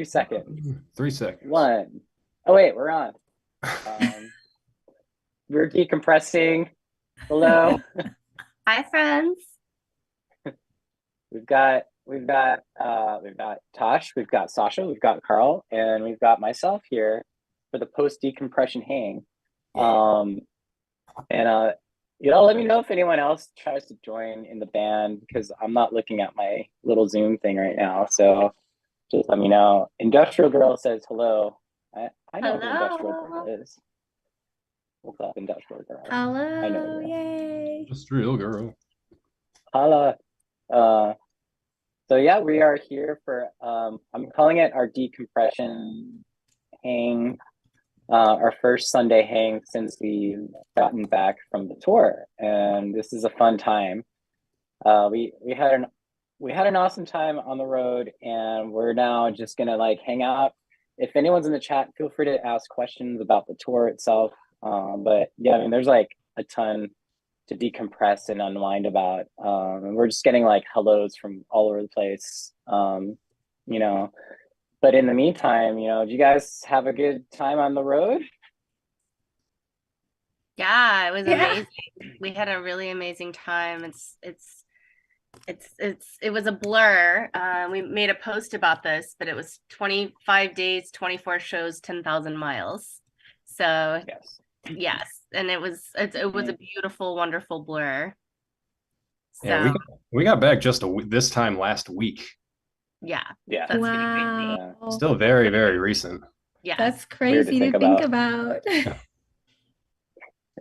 2 seconds. 3 seconds. One. Oh wait, we're on. Um, we're decompressing. Hello. Hi, friends. We've got Tosh, we've got Sasha, we've got Carl, and we've got myself here for the post decompression hang. And let me know if anyone else tries to join in the band because I'm not looking at my little Zoom thing right now. So just let me know. Industrial Girl says hello. I know who Industrial Girl is. What's up, Industrial Girl? Hello, I know you. yay. Industrial Girl. Holla. So yeah, we are here for I'm calling it our decompression hang, our first Sunday hang since we've gotten back from the tour, and this is a fun time. We had an awesome time on the road, and we're now just gonna like hang out. If anyone's in the chat, feel free to ask questions about the tour itself. But yeah, I mean, there's like a ton to decompress and unwind about. And we're just getting like hellos from all over the place. You know, but in the meantime, do you guys have a good time on the road? Yeah, it was amazing. We had a really amazing time. It was a blur. We made a post about this, but it was 25 days, 24 shows, 10,000 miles. So yes, and it was a beautiful, wonderful blur. So, yeah, we got back just this time last week. Yeah. That's wow. Crazy. Still very, very recent. Yeah, that's crazy to think about. It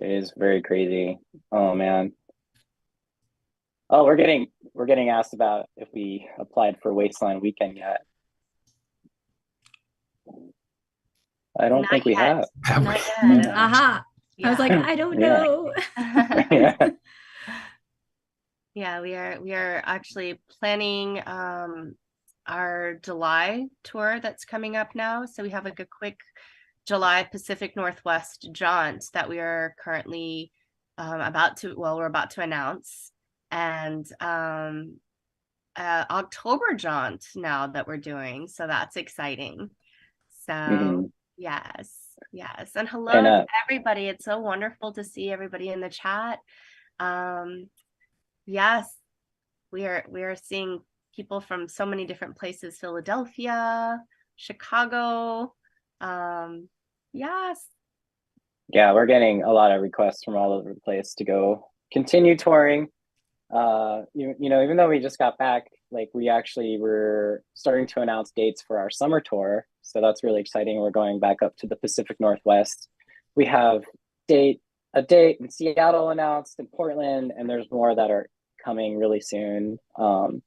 is very crazy. Oh man. Oh, we're getting asked about if we applied for Wasteland Weekend yet. I don't think we have. Aha. Yeah. I was like, I don't know. Yeah. Yeah, we are actually planning our July tour that's coming up now. So we have like a quick July Pacific Northwest jaunt that we are currently about to announce, and October jaunt now that we're doing. So that's exciting. So yes. And hello to everybody. It's so wonderful to see everybody in the chat. Yes, we are seeing people from so many different places: Philadelphia, Chicago. Yes. Yeah, we're getting a lot of requests from all over the place to go continue touring. Even though we just got back, like we actually were starting to announce dates for our summer tour. So that's really exciting. We're going back up to the Pacific Northwest. We have a date in Seattle announced, in Portland, and there's more that are coming really soon, and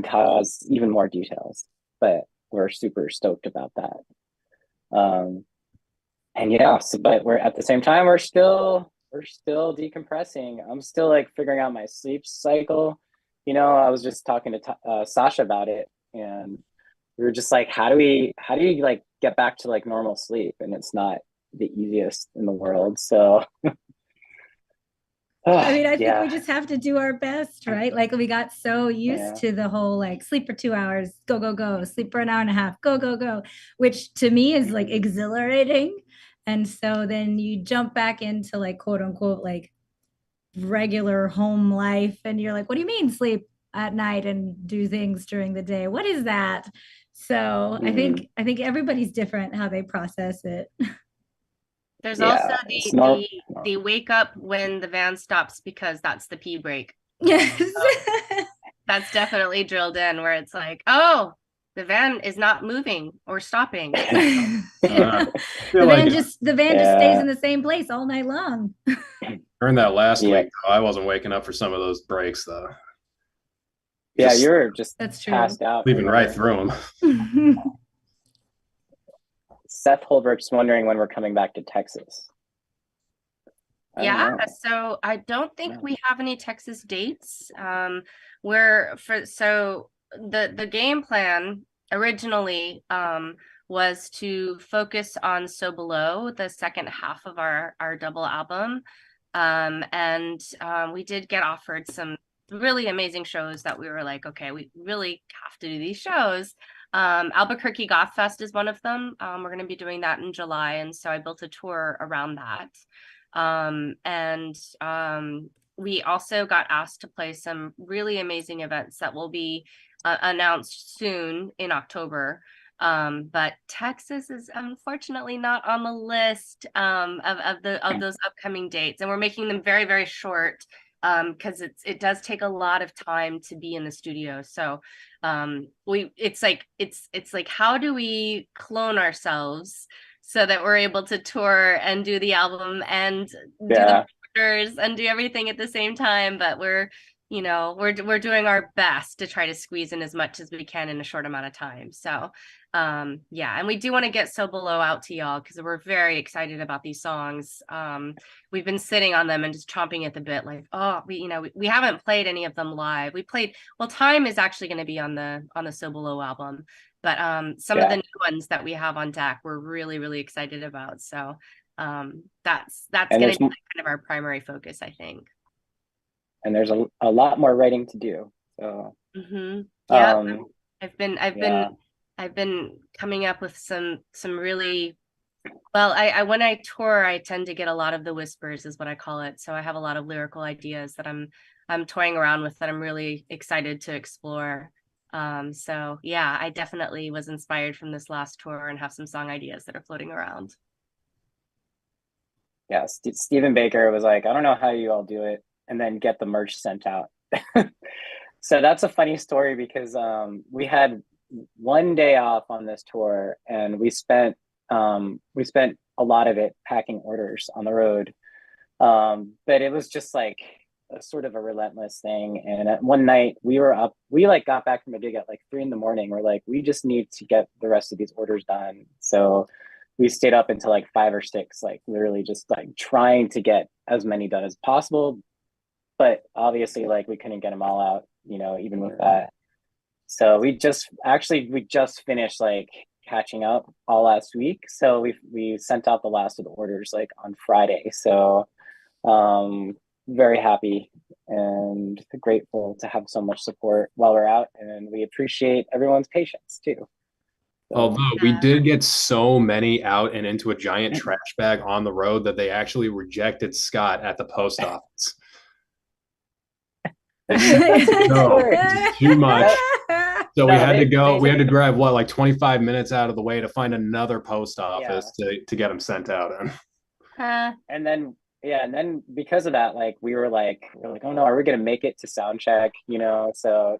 has even more details, but we're super stoked about that. And yeah, but we're at the same time, we're still decompressing. I'm still like figuring out my sleep cycle. I was just talking to Sasha about it, and we were just like, how do you like get back to like normal sleep? And it's not the easiest in the world. So I mean, I think we just have to do our best, right? Like we got so used to the whole like sleep for 2 hours, go, go, go, sleep for an hour and a half, go, go, go, which to me is like exhilarating. And so then you jump back into like quote unquote like regular home life, and you're like, what do you mean sleep at night and do things during the day? What is that? So I think everybody's different how they process it. There's also the wake up when the van stops because that's the pee break. Yes. So that's definitely drilled in, where it's like, oh, the van is not moving or stopping. The van just stays in the same place all night long. During that last week, I wasn't waking up for some of those breaks though. Yeah, you're just passed out. Leaving right through them. Seth Holbrook's wondering when we're coming back to Texas. So I don't think we have any Texas dates. The game plan originally was to focus on So Below, the second half of our double album. And we did get offered some really amazing shows that we were like, okay, we really have to do these shows. Albuquerque Goth Fest is one of them. We're going to be doing that in July, and so I built a tour around that. We also got asked to play some really amazing events that will be announced soon in October. But Texas is unfortunately not on the list of those upcoming dates, and we're making them very, very short because it does take a lot of time to be in the studio. So it's like how do we clone ourselves so that we're able to tour and do the album and do the pictures and do everything at the same time? But we're doing our best to try to squeeze in as much as we can in a short amount of time. So yeah, and we do want to get So Below out to y'all because we're very excited about these songs. We've been sitting on them and just chomping at the bit, like, oh, we haven't played any of them live. Time is actually going to be on the So Below album, but some of the new ones that we have on deck we're really, really excited about. So that's going to be kind of our primary focus, I think. And there's a lot more writing to do. So yeah, I've been coming up with some really I when I tour, I tend to get a lot of the whispers, is what I call it. So I have a lot of lyrical ideas that I'm toying around with that I'm really excited to explore. So yeah, I definitely was inspired from this last tour and have some song ideas that are floating around. Yeah, Stephen Baker was like, I don't know how you all do it, and then get the merch sent out. So that's a funny story because we had one day off on this tour, and we spent a lot of it packing orders on the road. But it was just like a sort of a relentless thing. And at one night we got back from a gig at like 3 a.m. We're like, we just need to get the rest of these orders done. So we stayed up until like 5 or 6, like literally just like trying to get as many done as possible. But obviously, like, we couldn't get them all out, even with that. So we just finished like catching up all last week. So we sent out the last of the orders like on Friday. So very happy and grateful to have so much support while we're out, and we appreciate everyone's patience too. So, although we did get so many out and into a giant trash bag on the road that they actually rejected Scott at the post office. Too much. So we had to drive like 25 minutes out of the way to find another post office to get them sent out in. And then because of that, like we're like, oh no, are we gonna make it to sound check? So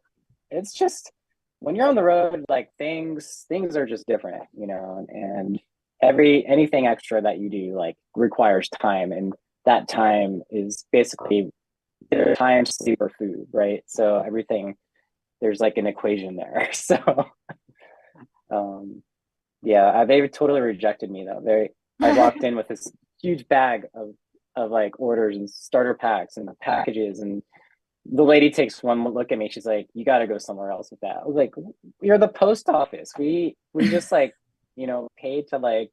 it's just when you're on the road, like things are just different, and anything extra that you do like requires time, and that time is basically their time, sleep, or food, right? So everything, there's like an equation there. So they totally rejected me though. I walked in with this huge bag of like orders and starter packs and packages, and the lady takes one look at me. She's like, you got to go somewhere else with that. I was like, you're the post office. We just like, paid to like,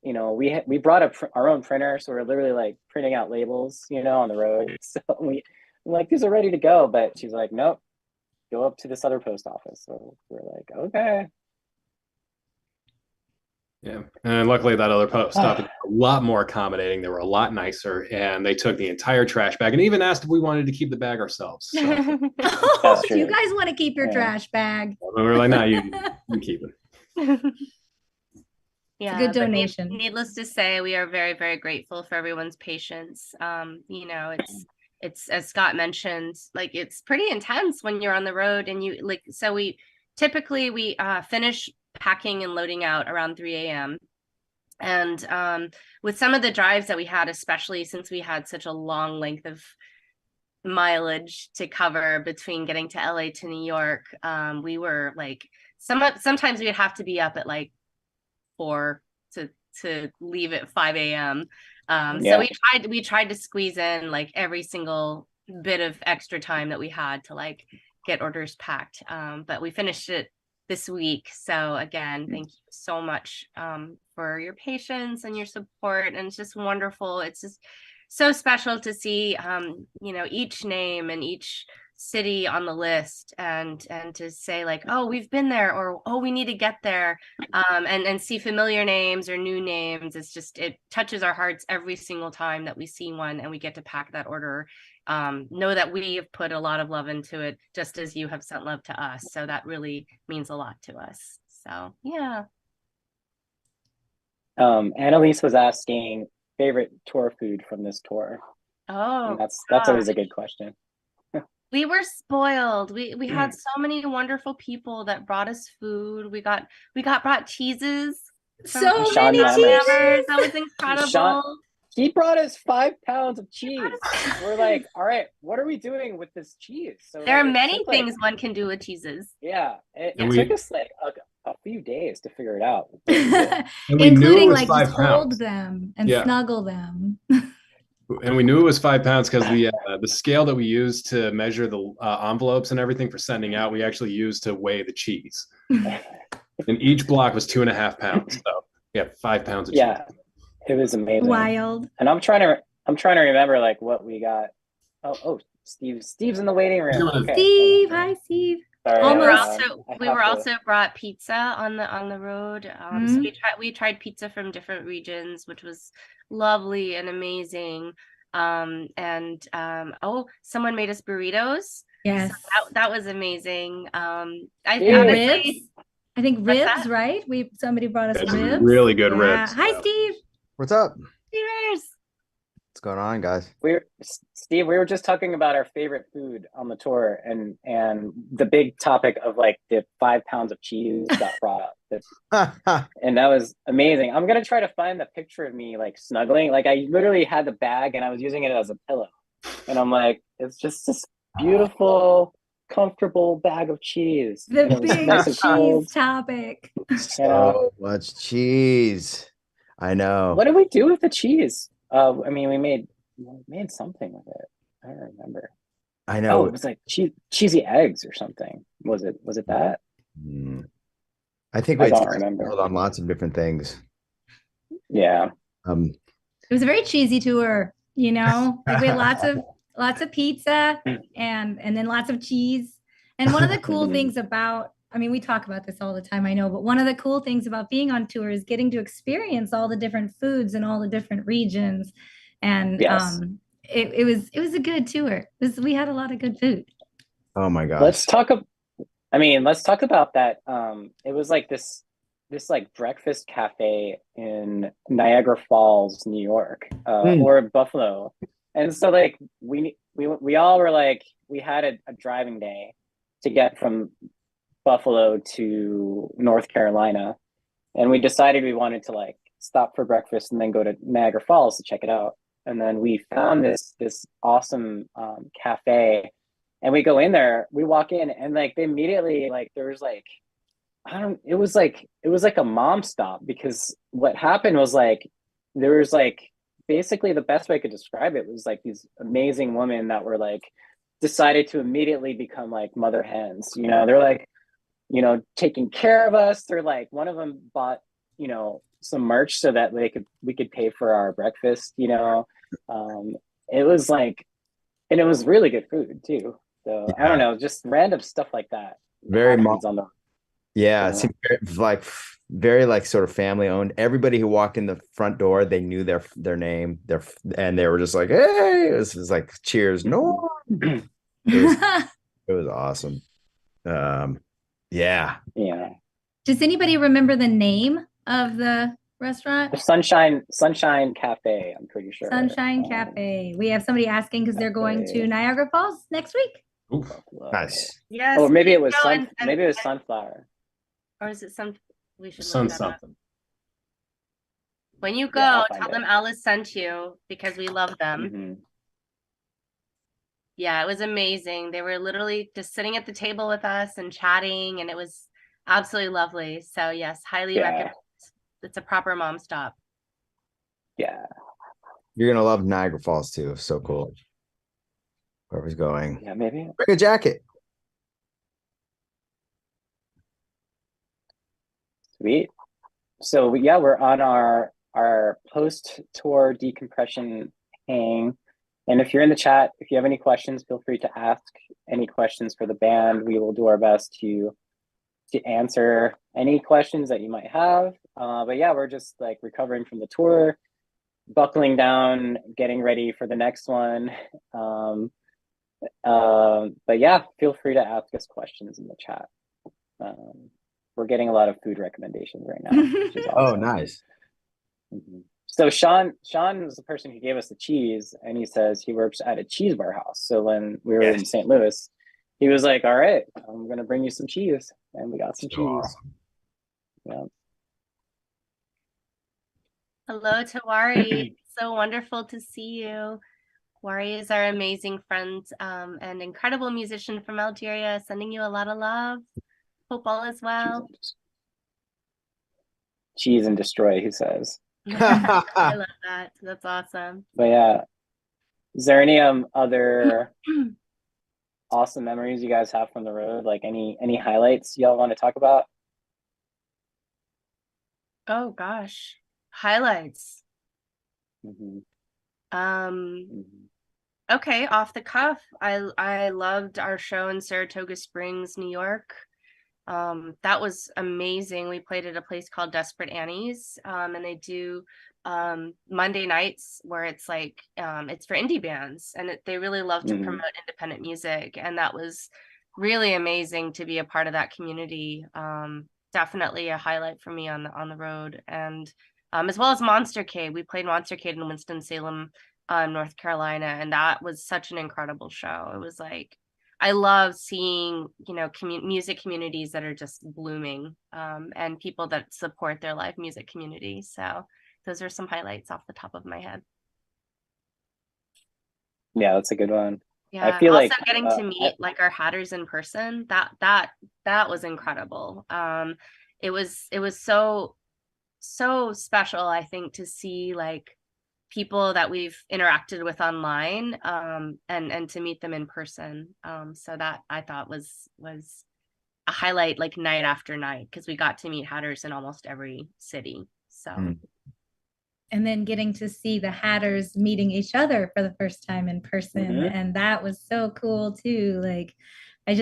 we brought our own printer. So we're literally like printing out labels, on the road. So I'm like, these are ready to go. But she's like, nope, go up to this other post office. So we're like, okay. Yeah, and luckily that other post office was a lot more accommodating. They were a lot nicer, and they took the entire trash bag and even asked if we wanted to keep the bag ourselves. So. Oh, you guys want to keep your trash bag? We were like, no, you keep it. Yeah, good donation. Needless to say, we are very, very grateful for everyone's patience. It's as Scott mentioned, like it's pretty intense when you're on the road, and we typically finish packing and loading out around 3 a.m. And with some of the drives that we had, especially since we had such a long length of mileage to cover between getting to LA to New York, we were like sometimes we'd have to be up at like 4 to leave at 5 a.m. So we tried to squeeze in like every single bit of extra time that we had to like get orders packed. But we finished it this week. So again, thank you so much for your patience and your support. And it's just wonderful. It's just so special to see, each name and each city on the list and to say like, oh, we've been there, or oh, we need to get there, and see familiar names or new names. It's just, it touches our hearts every single time that we see one and we get to pack that order. Know that we have put a lot of love into it, just as you have sent love to us. So that really means a lot to us. So yeah. Annalise was asking favorite tour food from this tour. Oh, and that's always a good question. We were spoiled. We had so many wonderful people that brought us food. We got brought cheeses. So Sean many Lammers. cheeses. That was incredible. Sean, he brought us 5 pounds of cheese. We're like, all right, what are we doing with this cheese? So there are many things one can do with cheeses. Yeah, it took us like a few days to figure it out. Including like just hold them and snuggle them. And we knew it was 5 pounds because the scale that we used to measure the envelopes and everything for sending out, we actually used to weigh the cheese. And each block was 2.5 pounds. So yeah, 5 pounds of cheese. It was amazing. Wild. And I'm trying to remember like what we got. Oh, Steve's in the waiting room. Okay. Steve, hi Steve. Sorry, we were also brought pizza on the road. So we tried pizza from different regions, which was lovely and amazing. Someone made us burritos. Yes, so that was amazing. I think ribs, right? Somebody brought us ribs. Really good ribs. Hi Steve. What's up? Cheers. What's going on, guys? Steve, we were just talking about our favorite food on the tour, and the big topic of like the 5 pounds of cheese got brought up. And that was amazing. I'm gonna try to find the picture of me like snuggling. Like I literally had the bag and I was using it as a pillow. And I'm like, it's just this beautiful, comfortable bag of cheese. The big cheese topic. So much cheese. I know. What did we do with the cheese? I mean, we made something with it. I don't remember. I know. Oh, it was like cheesy eggs or something. Was it that? I think I don't remember. On lots of different things. Yeah. It was a very cheesy tour. You know, like we had lots of pizza and then lots of cheese. And one of the cool things about, I mean, we talk about this all the time, I know, but one of the cool things about being on tour is getting to experience all the different foods in all the different regions. And it was a good tour. We had a lot of good food. Oh my gosh. Let's talk about that. It was like this like breakfast cafe in Niagara Falls, New York, or Buffalo. And so like we all were like, we had a driving day to get from Buffalo to North Carolina, and we decided we wanted to like stop for breakfast and then go to Niagara Falls to check it out. And then we found this awesome cafe, and we go in there, we walk in, and like they immediately like there was like it was like a mom stop, because what happened was like there was like basically the best way I could describe it was like these amazing women that were like decided to immediately become like mother hens. You know, they're like, you know, taking care of us. They're like, one of them bought, you know, some merch so that we could pay for our breakfast, you know. It was like, and it was really good food too. So I don't know, just random stuff like that. Very on the it seemed very like sort of family owned. Everybody who walked in the front door, they knew their name, and they were just like, hey, it was like cheers. No, it was awesome. Yeah. Does anybody remember the name of the restaurant? Sunshine Cafe, I'm pretty sure. Sunshine Cafe. We have somebody asking because they're going to Niagara Falls next week. Ooh, nice. Yes. Oh, maybe it was sunflower. Or is it some? We should sun look that something. up. When you go, tell them Alice sent you, because we love them. Yeah, it was amazing. They were literally just sitting at the table with us and chatting, and it was absolutely lovely. So yes, highly recommend. It's a proper mom stop. Yeah. You're gonna love Niagara Falls too. So cool. Whoever's going. Yeah, maybe. Bring a jacket. Sweet. So we're on our post-tour decompression hang. And if you're in the chat, if you have any questions, feel free to ask. any questions for the band, we will do our best to answer any questions that you might have. But yeah, we're just like recovering from the tour, buckling down, getting ready for the next one. But yeah, feel free to ask us questions in the chat. We're getting a lot of food recommendations right now, which is Oh, awesome. nice. So Sean was the person who gave us the cheese, and he says he works at a cheese warehouse. So when we were in St. Louis, he was like, "All right, I'm gonna bring you some cheese," and we got some cheese. Awesome. Yeah. Hello, Tawari. So wonderful to see you. Wari is our amazing friend and incredible musician from Algeria, sending you a lot of love. Hope all is well. Cheese and destroy, he says. I love that. That's awesome. But yeah, is there any other awesome memories you guys have from the road? Like any highlights y'all want to talk about? Oh gosh, highlights. Okay, off the cuff, I loved our show in Saratoga Springs, New York. That was amazing. We played at a place called Desperate Annie's, and they do Monday nights where it's like it's for indie bands, and they really love to promote independent music, and that was really amazing to be a part of that community. Definitely a highlight for me on the road, and as well as Monstercade. We played Monstercade in Winston-Salem, North Carolina, and that was such an incredible show. It was like, I love seeing, you know, music communities that are just blooming, and people that support their live music community. So those are some highlights off the top of my head. Yeah, that's a good one. Yeah, I feel also like getting to meet like our hatters in person, that was incredible. It was so special, I think, to see like people that we've interacted with online, and to meet them in person. So that I thought was a highlight, like night after night, because we got to meet hatters in almost every city. So and then getting to see the hatters meeting each other for the first time in person, and that was so cool too. Like I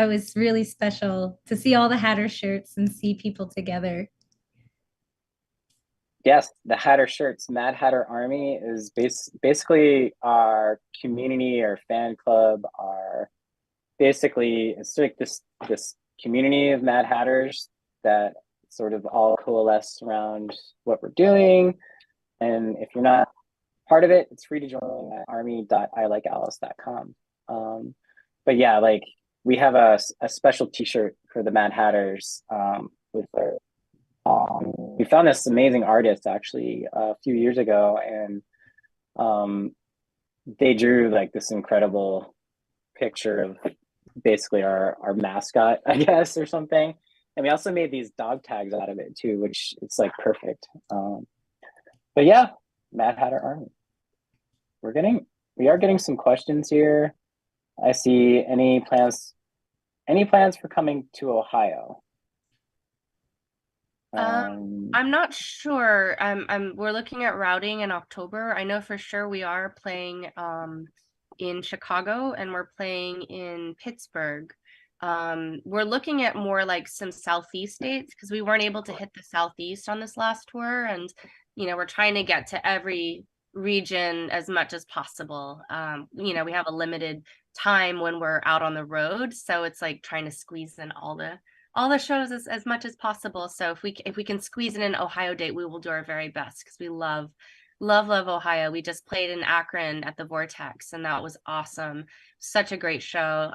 was really special to see all the hatter shirts and see people together. Yes, the Hatter shirts, Mad Hatter Army is basically our community, our fan club, it's like this community of Mad Hatters that sort of all coalesce around what we're doing. And if you're not part of it, it's free to join at army.ilikealice.com. But yeah, like we have a special T-shirt for the Mad Hatters with our. We found this amazing artist actually a few years ago, and they drew like this incredible picture of basically our mascot, I guess, or something. And we also made these dog tags out of it too, which it's like perfect. But yeah, Mad Hatter Army. We are getting some questions here. I see any plans for coming to Ohio? I'm not sure. We're looking at routing in October. I know for sure we are playing in Chicago, and we're playing in Pittsburgh. We're looking at more like some Southeast states, because we weren't able to hit the Southeast on this last tour, and you know, we're trying to get to every region as much as possible. You know, we have a limited time when we're out on the road, so it's like trying to squeeze in all the shows as much as possible. So if we can squeeze in an Ohio date, we will do our very best, because we love Ohio. We just played in Akron at the Vortex, and that was awesome. Such a great show.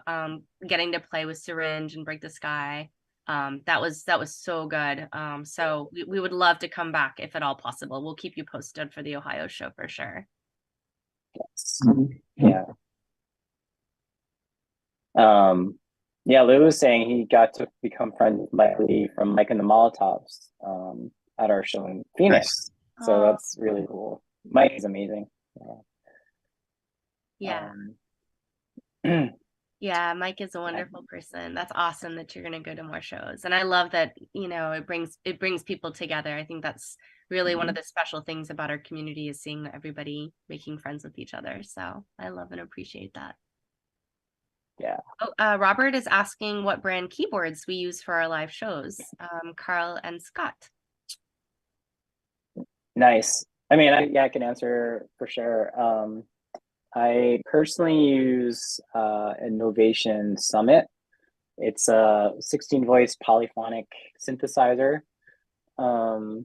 Getting to play with Syringe and Break the Sky. That was so good. So we would love to come back if at all possible. We'll keep you posted for the Ohio show for sure. Yes. Yeah. Yeah, Lou was saying he got to become friends with Mike Lee from Mike and the Molotovs at our show in Phoenix. Nice. So that's really cool. Mike is amazing. Yeah. Yeah, Mike is a wonderful person. That's awesome that you're going to go to more shows. And I love that, you know, it brings people together. I think that's really one of the special things about our community, is seeing everybody making friends with each other. So I love and appreciate that. Yeah. Oh, Robert is asking what brand keyboards we use for our live shows. Carl and Scott. Nice. I mean, I can answer for sure. I personally use Innovation Summit. It's a 16 voice polyphonic synthesizer. And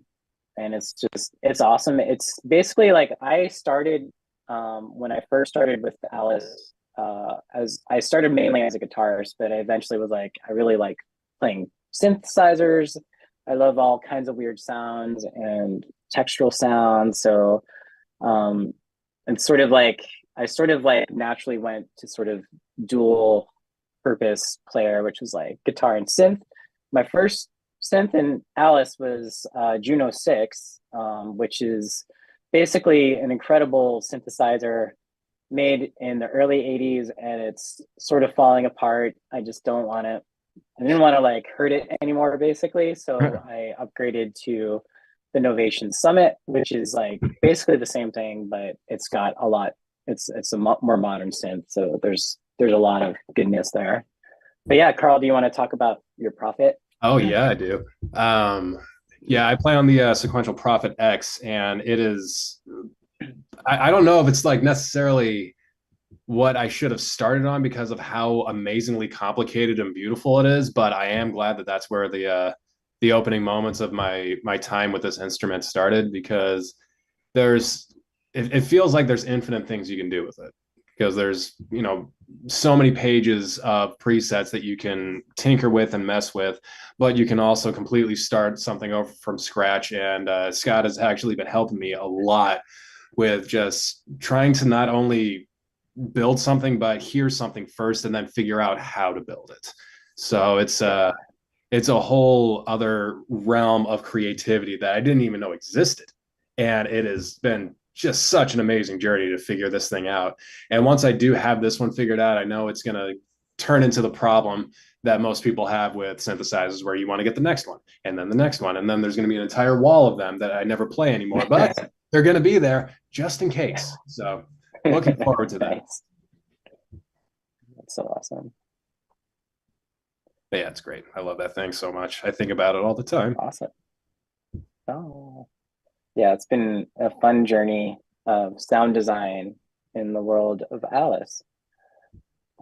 it's awesome. It's basically like I started when I first started with Alice, as I started mainly as a guitarist, but I eventually was like, I really like playing synthesizers. I love all kinds of weird sounds and textural sounds. So and sort of like I sort of like naturally went to sort of dual purpose player, which was like guitar and synth. My first synth in Alice was Juno 6, which is basically an incredible synthesizer made in the early 80s, and it's sort of falling apart. I didn't want to like hurt it anymore, basically. So I upgraded to the Novation Summit, which is like basically the same thing, but it's got a lot. It's a more modern synth, so there's a lot of goodness there. But yeah, Carl, do you want to talk about your Prophet? Oh yeah, I do. Yeah, I play on the Sequential Prophet X, and it is. I don't know if it's like necessarily what I should have started on because of how amazingly complicated and beautiful it is, but I am glad that that's where the opening moments of my time with this instrument started, because it feels like there's infinite things you can do with it, because there's so many pages of presets that you can tinker with and mess with, but you can also completely start something over from scratch. And Scott has actually been helping me a lot with just trying to not only build something but hear something first and then figure out how to build it. So it's a whole other realm of creativity that I didn't even know existed, and it has been just such an amazing journey to figure this thing out. And once I do have this one figured out, I know it's going to turn into the problem that most people have with synthesizers, where you want to get the next one and then the next one, and then there's going to be an entire wall of them that I never play anymore, but they're going to be there just in case. So looking forward to that. Nice. That's so awesome. But yeah, it's great. I love that thing so much. I think about it all the time. Awesome. Oh, yeah, it's been a fun journey of sound design in the world of Alice.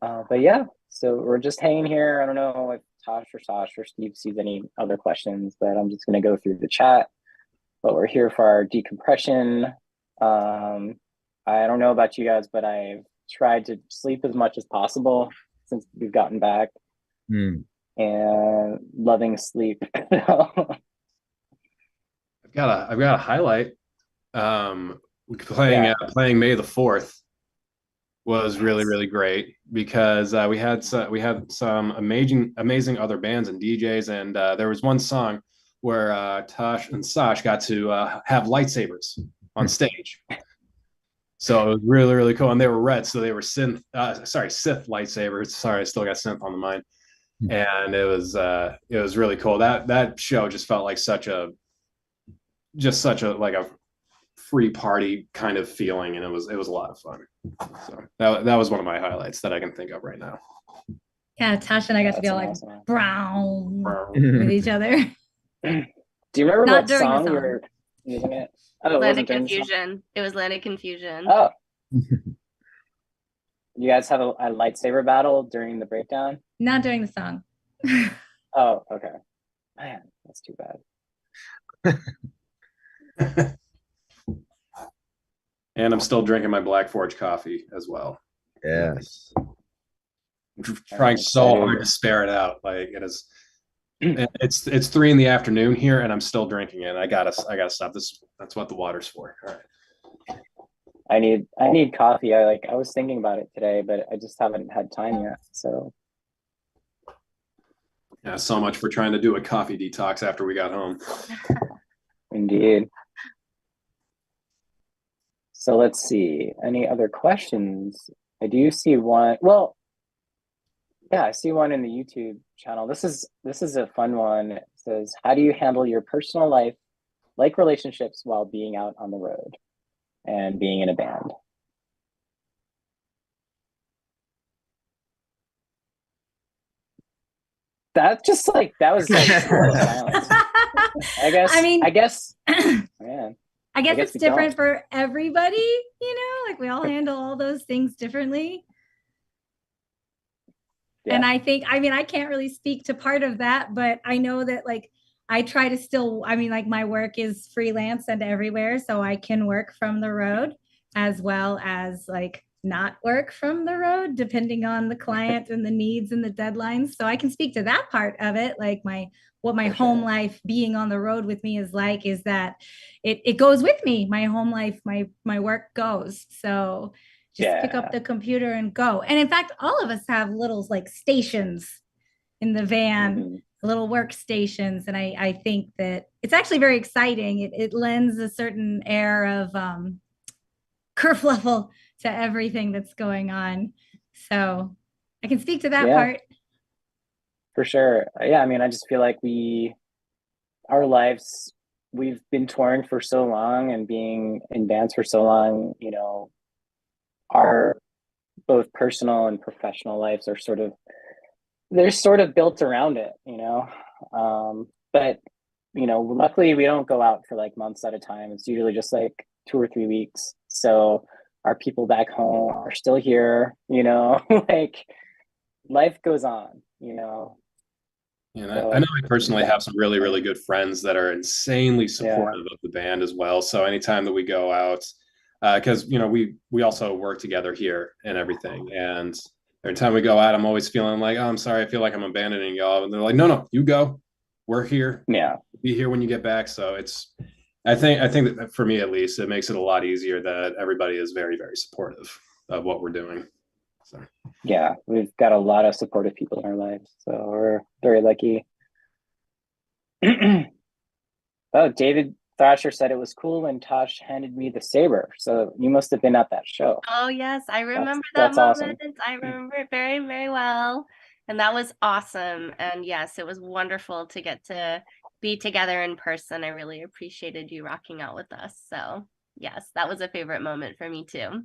But yeah, so we're just hanging here. I don't know if Tosh or Steve sees any other questions, but I'm just going to go through the chat. But we're here for our decompression. I don't know about you guys, but I've tried to sleep as much as possible since we've gotten back, and loving sleep. I've got a highlight. Playing May the 4th was really great, because we had some amazing other bands and DJs, and there was one song where Tosh and Sash got to have lightsabers on stage. So it was really cool, and they were red, so they were Sith lightsabers. Sorry, I still got synth on the mind, and it was really cool. That show just felt like such a like a free party kind of feeling, and it was a lot of fun. So that was one of my highlights that I can think of right now. Yeah, Tasha and I got to be all awesome. like brown with each other. Do you remember Not what during the song you song. were using it? Oh, Land of Confusion. It was Land of Confusion. Oh. You guys have a lightsaber battle during the breakdown? Not during the song. Oh, okay. Man, that's too bad. And I'm still drinking my Black Forge coffee as well. Yes. I'm trying so hard to spare it out. Like it is. It's 3 p.m. here, and I'm still drinking it. I gotta stop this. That's what the water's for. All right. I need coffee. I was thinking about it today, but I just haven't had time yet. So yeah, so much for trying to do a coffee detox after we got home. Indeed. So let's see. Any other questions? I do see one. Well, yeah, I see one in the YouTube channel. This is a fun one. It says, how do you handle your personal life, like relationships, while being out on the road and being in a band? That just like that was like silence. I guess man. I guess it's we different don't. for everybody, you know, like we all handle all those things differently. Yeah. And I think, I mean, I can't really speak to part of that, but I know that like I try to still, I mean, like my work is freelance and everywhere, so I can work from the road as well as like not work from the road, depending on the client and the needs and the deadlines. So I can speak to that part of it, like what my home life being on the road with me is like, is that it goes with me. My home life, my work goes. So just pick up the computer and go. And in fact, all of us have little like stations in the van, little workstations. And I think that it's actually very exciting. It lends a certain air of curve level to everything that's going on. So I can speak to that part. For sure. Yeah, I mean, I just feel like our lives, we've been touring for so long and being in bands for so long, you know, our both personal and professional lives are they're sort of built around it, you know. But you know, luckily we don't go out for like months at a time. It's usually just like 2 or 3 weeks. So our people back home are still here, you know, like life goes on, you know. And I know I personally have some really, really good friends that are insanely supportive of the band as well. So anytime that we go out, because you know we also work together here and everything, and every time we go out, I'm always feeling like, oh, I'm sorry, I feel like I'm abandoning y'all, and they're like, no, you go, we're here, be here when you get back. So I think that for me at least, it makes it a lot easier that everybody is very, very supportive of what we're doing. So yeah, we've got a lot of supportive people in our lives, so we're very lucky. Oh, David Thrasher said it was cool when Tosh handed me the saber. So you must have been at that show. Oh yes, I remember that moment. Awesome. I remember it very, very well. And that was awesome. And yes, it was wonderful to get to be together in person. I really appreciated you rocking out with us. So yes, that was a favorite moment for me too.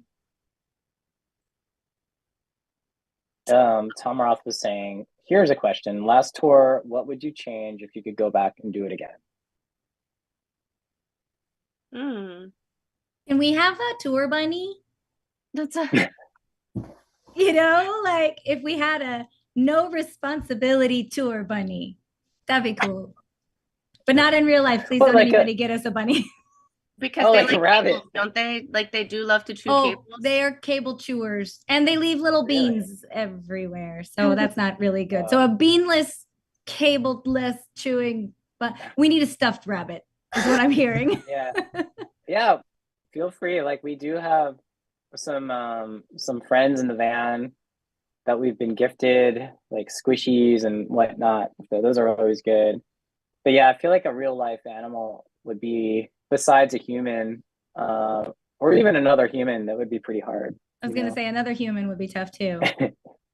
Tom Roth was saying, here's a question. Last tour, what would you change if you could go back and do it again? Can we have a tour bunny? That's you know, like if we had a no responsibility tour bunny, that'd be cool. But not in real life. Please don't like anybody get us a bunny. Because they like cables, don't they? Like they do love to chew cables. They're cable chewers, and they leave little beans everywhere. So that's not really good. So a beanless, cableless chewing, but we need a stuffed rabbit, is what I'm hearing. Yeah. Feel free. Like we do have some friends in the van that we've been gifted, like squishies and whatnot. So those are always good. But yeah, I feel like a real life animal would be, besides a human, or even another human, that would be pretty hard. I was going to say another human would be tough too.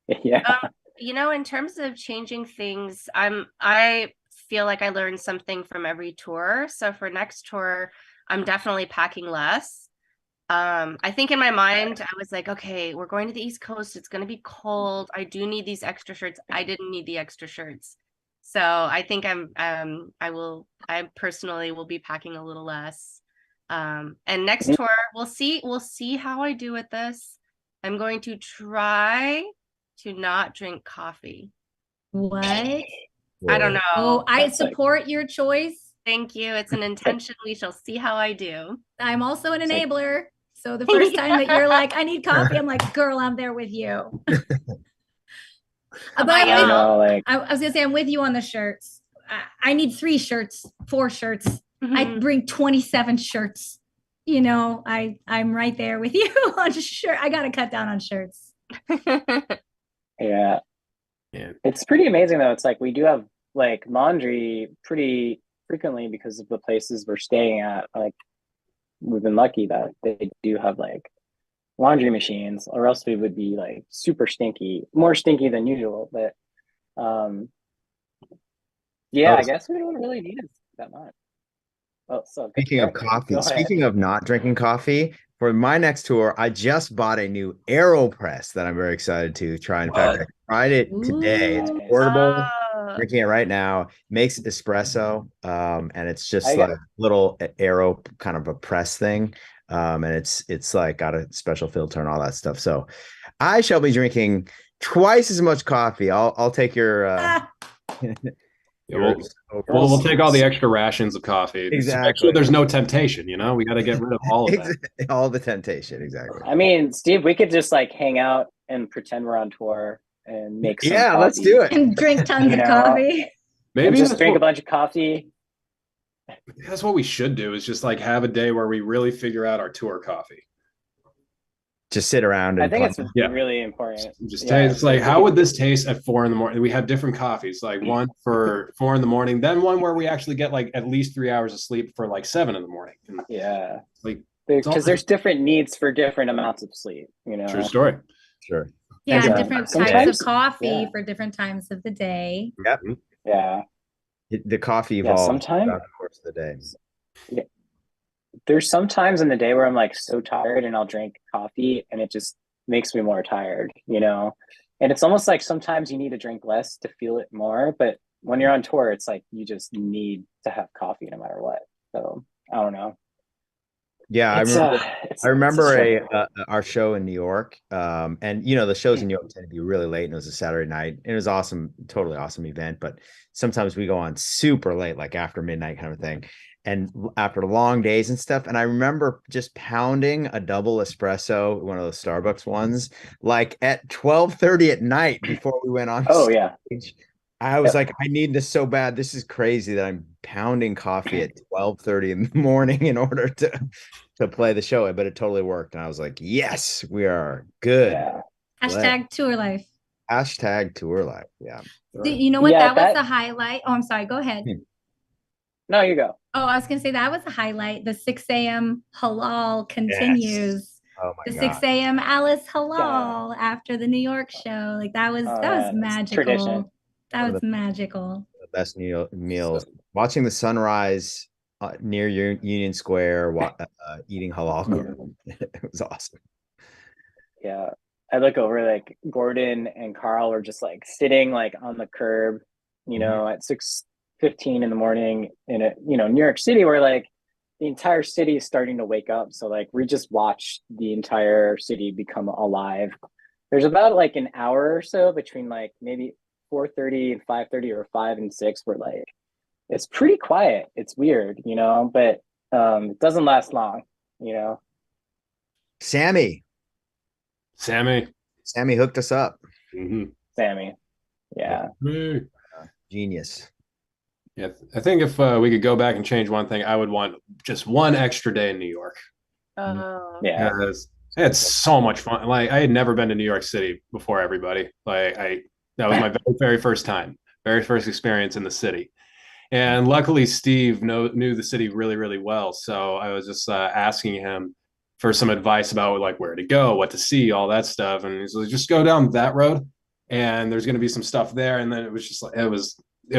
You know, in terms of changing things, I feel like I learned something from every tour. So for next tour, I'm definitely packing less. I think in my mind, I was like, okay, we're going to the East Coast. It's going to be cold. I do need these extra shirts. I didn't need the extra shirts. So I think I personally will be packing a little less. And next tour, we'll see how I do with this. I'm going to try to not drink coffee. What? I don't know. Oh, I support your choice. Thank you. It's an intention. We shall see how I do. I'm also an enabler. So the first time that you're like, I need coffee, I'm like, girl, I'm there with you. But I was gonna say I'm with you on the shirts. I need 3 shirts, 4 shirts. I bring 27 shirts. You know, I'm right there with you on shirt. I gotta cut down on shirts. Yeah. It's pretty amazing though. It's like we do have like laundry pretty frequently because of the places we're staying at. Like we've been lucky that they do have like laundry machines, or else we would be like super stinky, more stinky than usual. But I guess we don't really need it that much. Oh, so speaking of coffee, speaking of not drinking coffee, for my next tour, I just bought a new AeroPress that I'm very excited to try. In fact, I tried it today. It's portable. Drinking it right now. Makes espresso, and it's just I like got- a little arrow kind of a press thing, and it's like got a special filter and all that stuff. So I shall be drinking twice as much coffee. I'll take your Ah, Yeah, we'll take all the extra rations of coffee. Exactly. So there's no temptation, you know? We got to get rid of all of that. all the temptation. Exactly. I mean, Steve, we could just like hang out and pretend we're on tour and make some Yeah, let's coffee. do it. and drink tons You of know, coffee. And Maybe just that's drink a what, bunch of coffee. that's what we should do is just like have a day where we really figure out our tour coffee. Just sit around and I think play. it's Yeah. really important. Just Yeah, taste like we how could- would this taste at 4 a.m? We have different coffees, like one for 4 a.m, then one where we actually get like at least 3 hours of sleep for like 7 a.m. And Yeah, like because there's different needs for different amounts of sleep. You know, true story. Sure. Yeah, Yeah. different types Sometimes- of coffee yeah. for different times of the day. Yep. Yeah, The coffee Yeah, evolves sometime- throughout the course of the day. there's some times in the day where I'm like so tired and I'll drink coffee and it just makes me more tired. You know, and it's almost like sometimes you need to drink less to feel it more. But when you're on tour, it's like you just need to have coffee no matter what. So I don't know. Yeah, It's, I remember struggle. our show in New York, and you know the shows in New York tend to be really late, and it was a Saturday night. And it was awesome, totally awesome event. But sometimes we go on super late, like after midnight kind of thing, and after long days and stuff. And I remember just pounding a double espresso, one of those Starbucks ones, like at 12:30 at night before we went on Oh yeah. stage. I was Yep. like, I need this so bad. This is crazy that I'm pounding coffee at 12:30 in the morning in order to play the show. But it totally worked. And I was like, yes, we are good. Yeah. Hashtag tour life. Hashtag tour life. Yeah. You know what? Yeah, that was that- the highlight. Oh, I'm sorry. Go ahead. No, you go. Oh, I was gonna say that was a highlight. The 6 a.m. halal continues. Oh my The God. 6 a.m. Alice halal after the New York show. Like that was It's magical. tradition. That One was of magical. The best meals. Watching the sunrise near Union Square, eating halal. It was awesome. Yeah. I look over like Gordon and Carl were just like sitting like on the curb, you know, at 6:15 in the morning in New York City where like the entire city is starting to wake up. So like we just watched the entire city become alive. There's about like an hour or so between like maybe 4:30 and 5:30 or 5 and 6 where like it's pretty quiet. It's weird, you know, but it doesn't last long, you know. Sammy Sammy. hooked us up. Mhm. Sammy. Yeah. Genius. Yeah, I think if we could go back and change one thing, I would want just one extra day in New York. Oh, Yeah. Because I had so much fun. Like I had never been to New York City before everybody. That was my very first time, very first experience in the city. And luckily, Steve knew the city really, really well. So I was just asking him for some advice about like where to go, what to see, all that stuff. And he's like, just go down that road, and there's going to be some stuff there. And then it was just like it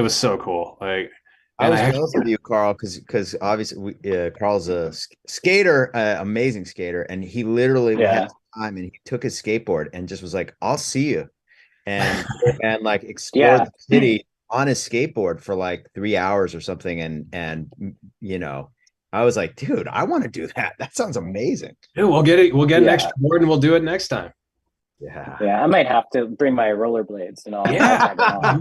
was so cool. Like I was jealous of you, Carl, because obviously Carl's a skater, amazing skater, and he literally had time and he took his skateboard and just was like, "I'll see you," and like explored the city on his skateboard for like 3 hours or something, and you know, I was like, dude, I want to do that. That sounds amazing. Dude, we'll get it. We'll get an extra board and we'll do it next time. Yeah. I might have to bring my rollerblades and all. Yeah.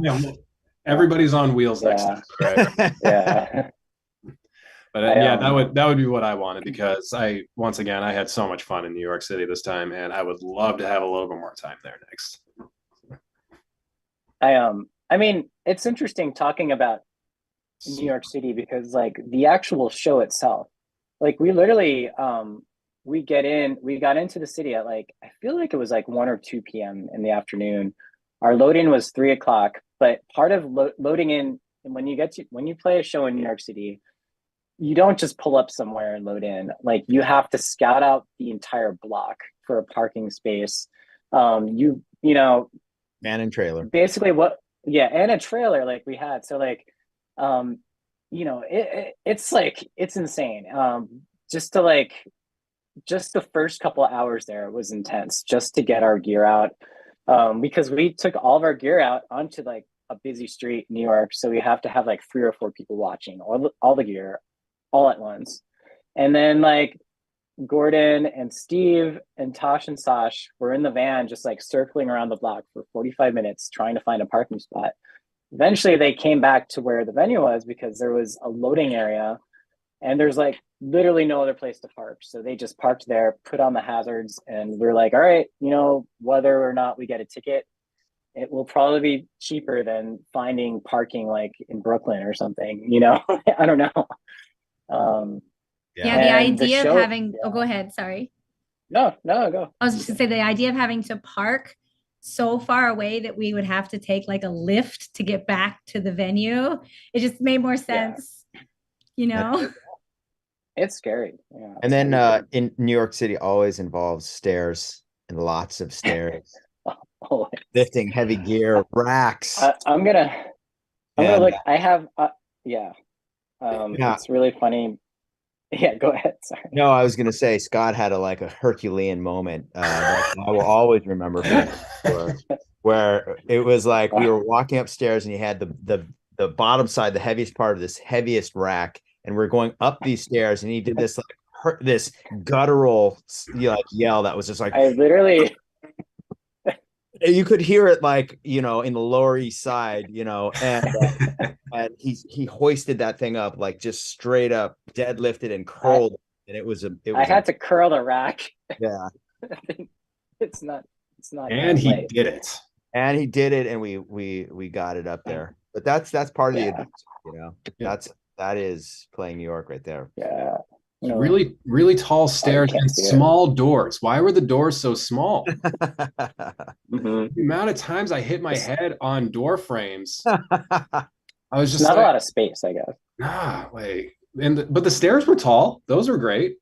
Everybody's on wheels next time, right? Yeah. But that would be what I wanted because once again I had so much fun in New York City this time, and I would love to have a little bit more time there next. I mean, it's interesting talking about New York City because like the actual show itself, like we literally we got into the city at like I feel like it was like 1 or 2 p.m. in the afternoon. Our load-in was 3 o'clock, but part of loading in, and when you play a show in New York City, you don't just pull up somewhere and load in. Like you have to scout out the entire block for a parking space. You know, van and trailer. Basically and a trailer like we had. So like you know, it's like it's insane. Just the first couple of hours there was intense just to get our gear out. Because we took all of our gear out onto like a busy street in New York, so we have to have like 3 or 4 people watching all the gear all at once. And then like Gordon and Steve and Tosh and Sash were in the van just like circling around the block for 45 minutes trying to find a parking spot. Eventually they came back to where the venue was because there was a loading area and there's like literally no other place to park. So they just parked there, put on the hazards, and we're like, all right, you know, whether or not we get a ticket, it will probably be cheaper than finding parking like in Brooklyn or something, you know. I don't know. Yeah, the idea of having, oh, go ahead, sorry. No, go. I was just gonna say the idea of having to park so far away that we would have to take like a lift to get back to the venue. It just made more sense, you know? It's scary. Yeah. And then in New York City always involves stairs and lots of stairs. Lifting heavy gear, racks. I'm gonna look. I have it's really funny. Yeah, go ahead. Sorry. No, I was gonna say Scott had like a Herculean moment that I will always remember where it was like we were walking upstairs and he had the bottom side, the heaviest part of this heaviest rack, and we're going up these stairs and he did this like this guttural yell that was just like, I literally you could hear it like, you know, in the Lower East Side, you know, and he hoisted that thing up like just straight up deadlifted and curled, and it was I had to curl the rack. Yeah. it's not and he did it. And he did it, and we got it up there. But that's part of the adventure, you know. That is playing New York right there. Yeah. You know, really tall stairs and small doors. Why were the doors so small? The amount of times I hit my head on door frames, I was just not a lot of space, I guess. But the stairs were tall. Those were great.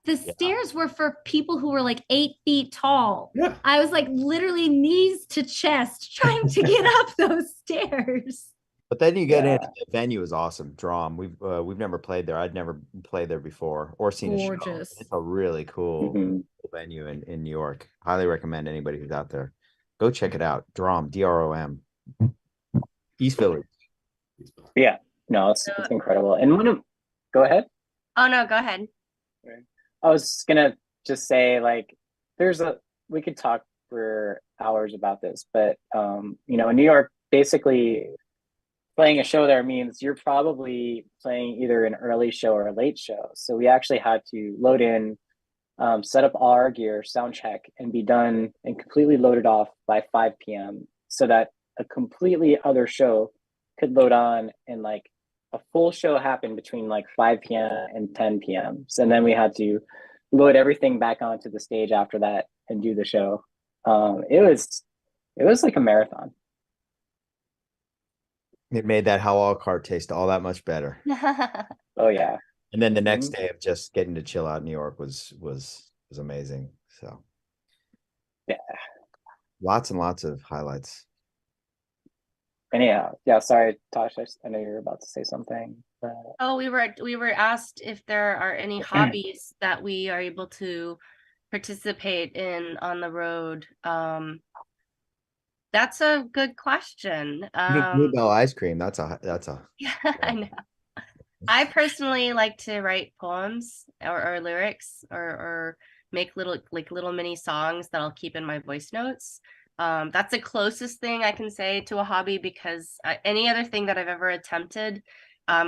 The stairs were for people who were like 8 feet tall. Yeah. I was like literally knees to chest trying to get up those stairs. But then you get in, the venue is awesome. Drom. We've never played there. I'd never played there before or seen a show. It's a really cool venue in New York. Highly recommend anybody who's out there. Go check it out. Drom, DROM. East Village. Yeah. No, it's incredible. And go ahead. Oh no, go ahead. I was gonna just say, like, we could talk for hours about this, but you know, in New York, basically playing a show there means you're probably playing either an early show or a late show. So we actually had to load in, set up all our gear, sound check, and be done and completely loaded off by 5 p.m. so that a completely other show could load on, and like a full show happened between like 5 p.m. and 10 p.m. So then we had to load everything back onto the stage after that and do the show. It was like a marathon. It made that halal cart taste all that much better. Oh yeah. And then the next day of just getting to chill out in New York was amazing. So yeah, lots and lots of highlights. Anyhow, yeah, sorry, Tosh, I know you're about to say something. Oh, we were asked if there are any hobbies that we are able to participate in on the road. That's a good question. Bluebell ice cream. That's a yeah, I know. I personally like to write poems or lyrics or make little mini songs that I'll keep in my voice notes. That's the closest thing I can say to a hobby, because any other thing that I've ever attempted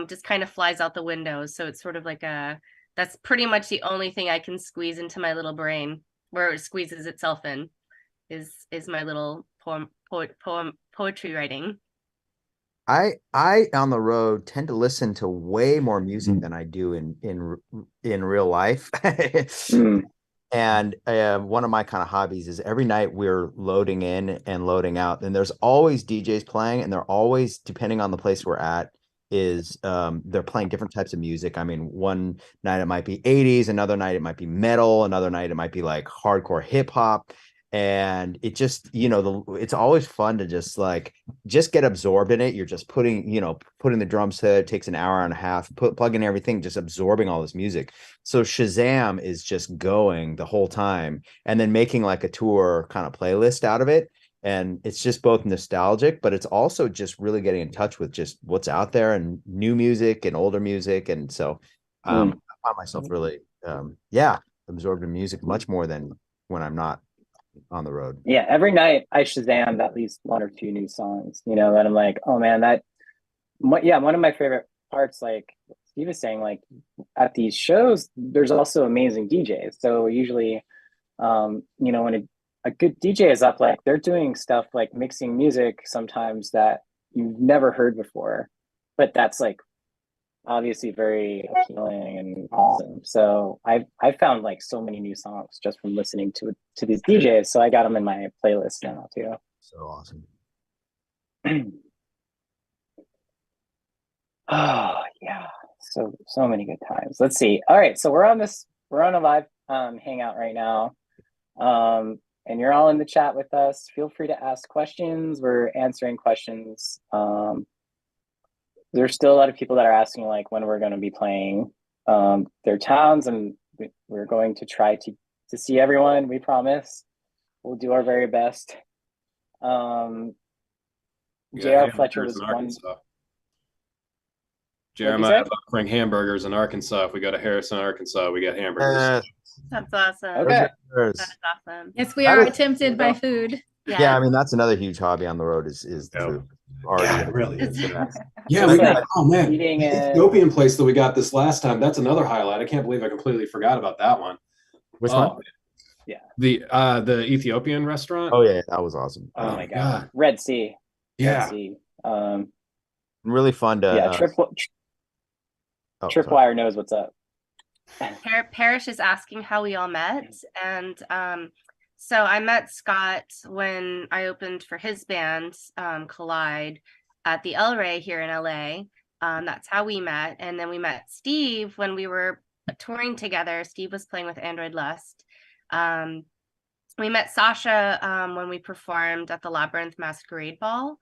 just kind of flies out the window. So it's sort of like that's pretty much the only thing I can squeeze into my little brain, where it squeezes itself in, is my little poetry writing. I on the road tend to listen to way more music than I do in real life. And one of my kind of hobbies is every night we're loading in and loading out, and there's always DJs playing, and they're always, depending on the place we're at, they're playing different types of music. I mean, one night it might be 80s, another night it might be metal, another night it might be like hardcore hip hop. And it just, you know, it's always fun to just get absorbed in it. You're just putting the drum set. It takes an hour and a half, plugging everything, just absorbing all this music. So Shazam is just going the whole time, and then making like a tour kind of playlist out of it. And it's just both nostalgic, but it's also just really getting in touch with just what's out there and new music and older music. And so I found myself really, absorbed in music much more than when I'm not on the road. Yeah, every night I Shazam at least one or two new songs, you know, that I'm like, oh man, one of my favorite parts, like Steve was saying, like at these shows, there's also amazing DJs. So usually, you know, when a good DJ is up, like they're doing stuff like mixing music sometimes that you've never heard before, but that's like obviously very appealing and awesome. So I've found like so many new songs just from listening to these DJs. So I got them in my playlist now too. So awesome. Oh yeah, so many good times. Let's see. All right, so we're on a live hangout right now, and you're all in the chat with us. Feel free to ask questions. We're answering questions. There's still a lot of people that are asking like when we're going to be playing their towns, and we're going to try to see everyone. We promise. We'll do our very best. J.R. Fletcher was one. Jeremiah offering hamburgers in Arkansas. If we go to Harrison, Arkansas, we get hamburgers. That's awesome. Okay. That's awesome. Yes, we are tempted by food. Yeah, I mean that's another huge hobby on the road is the food. Yeah, it really is. Yeah, we got the Ethiopian place that we got this last time. That's another highlight. I can't believe I completely forgot about that one. Which one? Yeah. The Ethiopian restaurant. Oh yeah, that was awesome. Oh my god. Red Sea. Yeah. Red Sea. Really fun to Tripwire knows what's up. Parrish is asking how we all met, and so I met Scott when I opened for his band, Collide, at the El Rey here in LA. That's how we met, and then we met Steve when we were touring together. Steve was playing with Android Lust. We met Sasha when we performed at the Labyrinth Masquerade Ball,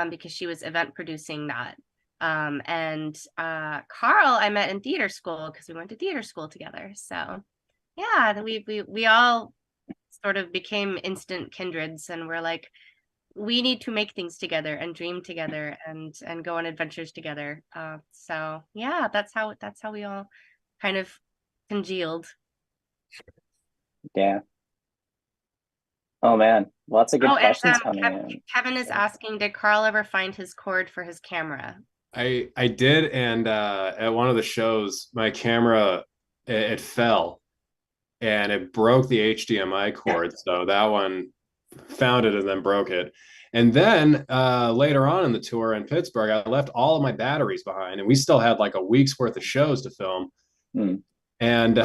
because she was event producing that. And Carl I met in theater school because we went to theater school together. So yeah, we all sort of became instant kindreds, and we're like, we need to make things together and dream together and go on adventures together. So yeah, that's how we all kind of congealed. Yeah. Oh man, lots of good questions coming in. Kevin is asking, did Carl ever find his cord for his camera? I did, and at one of the shows, my camera it fell, and it broke the HDMI cord. So that one found it and then broke it. And then later on in the tour in Pittsburgh, I left all of my batteries behind, and we still had like a week's worth of shows to film. And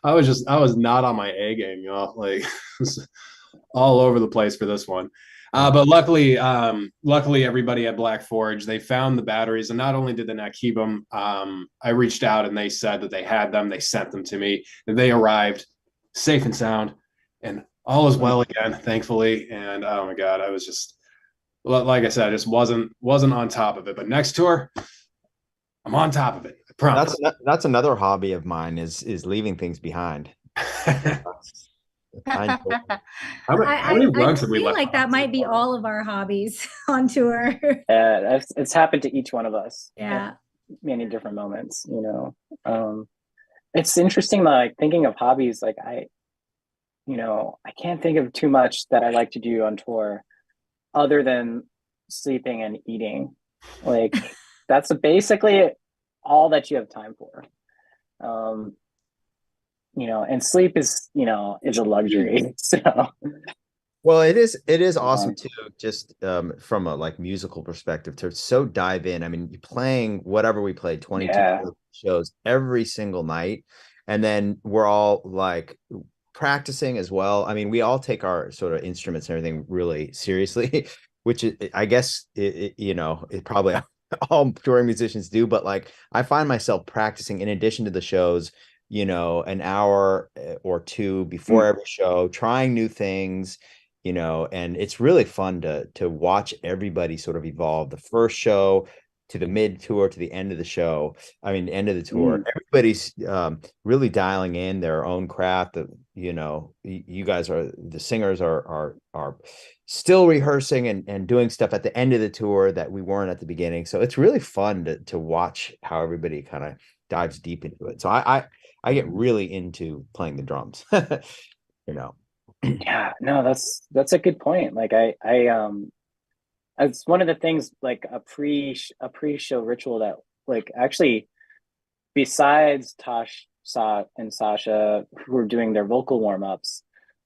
I was not on my A game, you know, like all over the place for this one. But luckily everybody at Black Forge, they found the batteries, and not only did they not keep them, I reached out and they said that they had them. They sent them to me, and they arrived safe and sound, and all is well again, thankfully. And oh my God, I was just, like I said, I just wasn't on top of it. But next tour, I'm on top of it. I promise. That's another hobby of mine is leaving things behind. How many rugs have we left? Like that might be all of our hobbies on tour. It's happened to each one of us. Yeah. Many different moments, you know. It's interesting, like thinking of hobbies, like I can't think of too much that I like to do on tour other than sleeping and eating. Like that's basically all that you have time for. You know, and sleep is a luxury. So well, it is awesome too, just from a like musical perspective, to so dive in. I mean, playing whatever we played, 22 shows every single night, and then we're all like practicing as well. I mean, we all take our sort of instruments and everything really seriously, which I guess it probably all touring musicians do, but like I find myself practicing in addition to the shows, an hour or two before every show, trying new things, and it's really fun to watch everybody sort of evolve. The first show, to the mid tour to the end of the show. I mean, end of the tour. Everybody's really dialing in their own craft. You know, you guys are the singers are still rehearsing and doing stuff at the end of the tour that we weren't at the beginning. So it's really fun to watch how everybody kind of dives deep into it. So I get really into playing the drums. You know. Yeah, no, that's a good point. Like it's one of the things, like a pre-show ritual that, like, actually, besides and Sasha, who are doing their vocal warm-ups,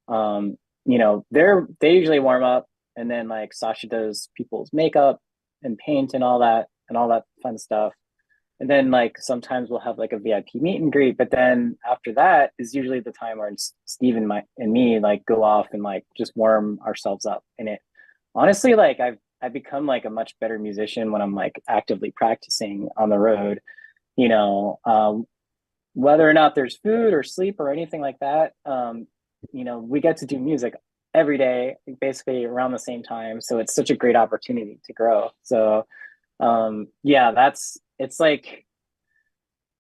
you know, they usually warm up, and then like Sasha does people's makeup and paint and all that fun stuff. And then like sometimes we'll have like a VIP meet and greet, but then after that is usually the time where Steve and me like go off and like just warm ourselves up. And it honestly, like I've become like a much better musician when I'm like actively practicing on the road, you know, whether or not there's food or sleep or anything like that. You know, we get to do music every day, basically around the same time. So it's such a great opportunity to grow. So yeah, it's like,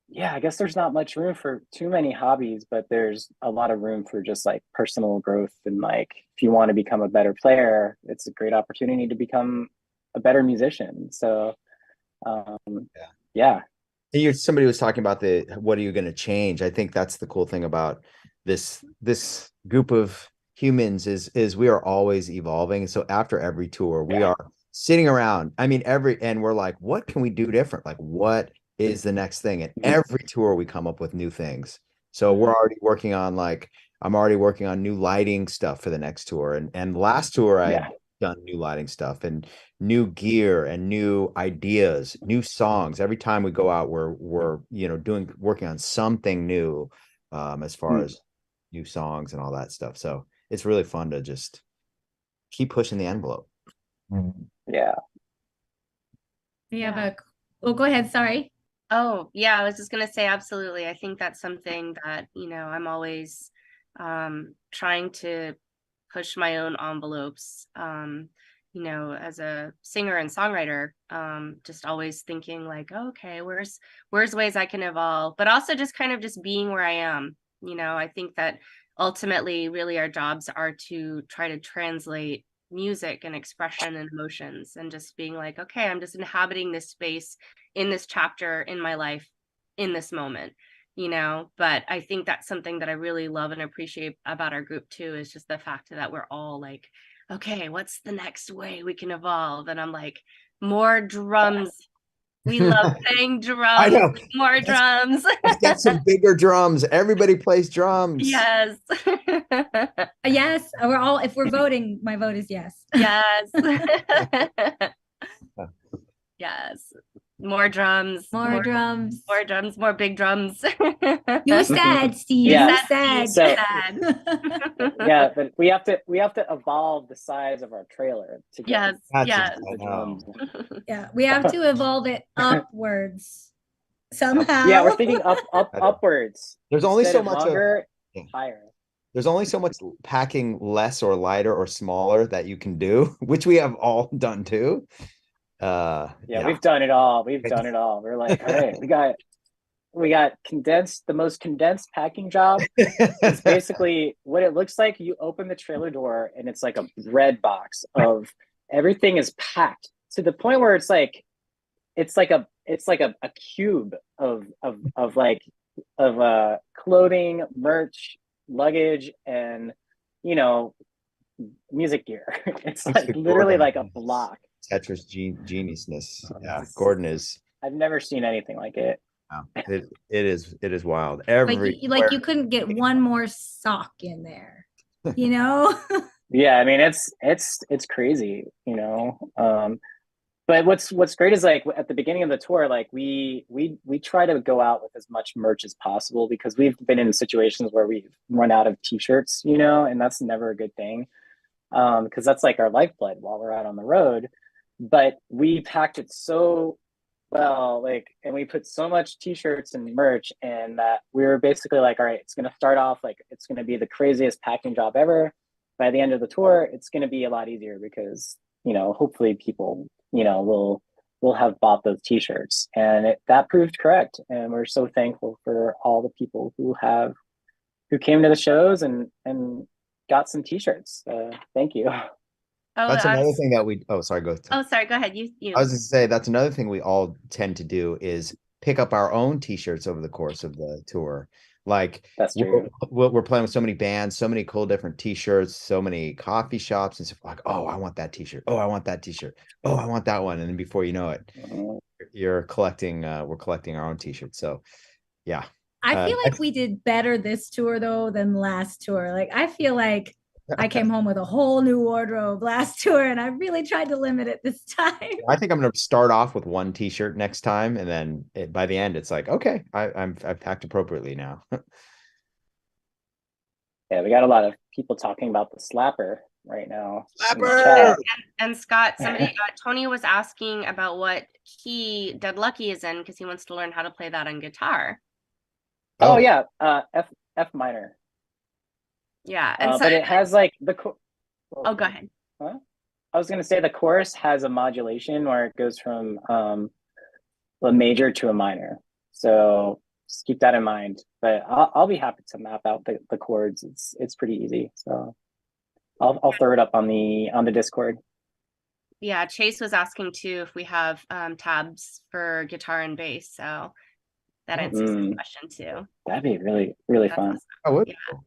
yeah, I guess there's not much room for too many hobbies, but there's a lot of room for just like personal growth. And like, if you want to become a better player, it's a great opportunity to become a better musician. So yeah. Somebody was talking about what are you going to change? I think that's the cool thing about this group of humans is we are always evolving. So after every tour, we are sitting around. I mean, and we're like, what can we do different? Like, what is the next thing? And every tour we come up with new things. So we're already working on I'm already working on new lighting stuff for the next tour. And last tour I had done new lighting stuff and new gear and new ideas, new songs. Every time we go out, we're you know working on something new as far as new songs and all that stuff. So it's really fun to just keep pushing the envelope. Yeah. We have go ahead. Sorry. Oh, yeah, I was just going to say, absolutely. I think that's something that, you know, I'm always trying to push my own envelopes, you know, as a singer and songwriter, just always thinking like, oh, okay, where's ways I can evolve, but also just kind of just being where I am. You know, I think that ultimately really our jobs are to try to translate music and expression and emotions, and just being like, okay, I'm just inhabiting this space in this chapter in my life in this moment, you know. But I think that's something that I really love and appreciate about our group too, is just the fact that we're all like, okay, what's the next way we can evolve? And I'm like, more drums. We love playing drums. I know. More drums. Let's get some bigger drums. Everybody plays drums. Yes. Yes. If we're voting, my vote is yes. Yes. Yes. More drums. More drums. More drums. More big drums. You said, Steve. Yeah. You said. So, yeah, but we have to evolve the size of our trailer to get yes. the drums. Yeah, we have to evolve it upwards somehow. Yeah, we're thinking upwards. There's only so much longer, higher. There's only so much packing less or lighter or smaller that you can do, which we have all done too. We've done it all. We're like, all right, we got the most condensed packing job. It's basically what it looks like. You open the trailer door and it's like a bread box of everything is packed to the point where it's like a cube of clothing, merch, luggage, and, you know, music gear. It's like literally like a block. Tetris geniusness. Yeah, Gordon is. I've never seen anything like it. Wow. It is wild. Like you couldn't get one more sock in there, you know. Yeah, I mean it's crazy, you know. But what's great is like at the beginning of the tour, like we try to go out with as much merch as possible, because we've been in situations where we've run out of t-shirts, you know, and that's never a good thing, because that's like our lifeblood while we're out on the road. But we packed it so well, like, and we put so much t-shirts and merch, and that we were basically like, all right, it's gonna start off like it's gonna be the craziest packing job ever. By the end of the tour, it's gonna be a lot easier, because, you know, hopefully people, you know, will will have bought those t-shirts, and that proved correct. And we're so thankful for all the people who came to the shows and got some t-shirts. Thank you. Oh, That's another thing that we, oh, sorry, go. Oh, sorry, go ahead. You. I was just say that's another thing we all tend to do is pick up our own t-shirts over the course of the tour. Like That's true. we're playing with so many bands, so many cool different t-shirts, so many coffee shops and stuff like, oh, I want that t-shirt. Oh, I want that t-shirt. Oh, I want that one. And then before you know it, you're collecting, we're collecting our own t-shirts. So yeah. I feel like we did better this tour though than last tour. Like I feel like I came home with a whole new wardrobe last tour, and I really tried to limit it this time. I think I'm going to start off with one t-shirt next time, and then by the end, it's like, okay, I've packed appropriately now. Yeah, we got a lot of people talking about the slapper right now. Slapper! And Scott, somebody, Tony was asking about what key Dead Lucky is in because he wants to learn how to play that on guitar. Oh yeah, F minor. Yeah, and so but it has like the. Oh, go ahead. Huh? I was gonna say the chorus has a modulation where it goes from a major to a minor. So just keep that in mind. But I'll be happy to map out the chords. It's pretty easy. So I'll throw it up on the Discord. Yeah, Chase was asking too if we have tabs for guitar and bass. So that answers his question too. That'd be really, really fun. Awesome. I would. Yeah.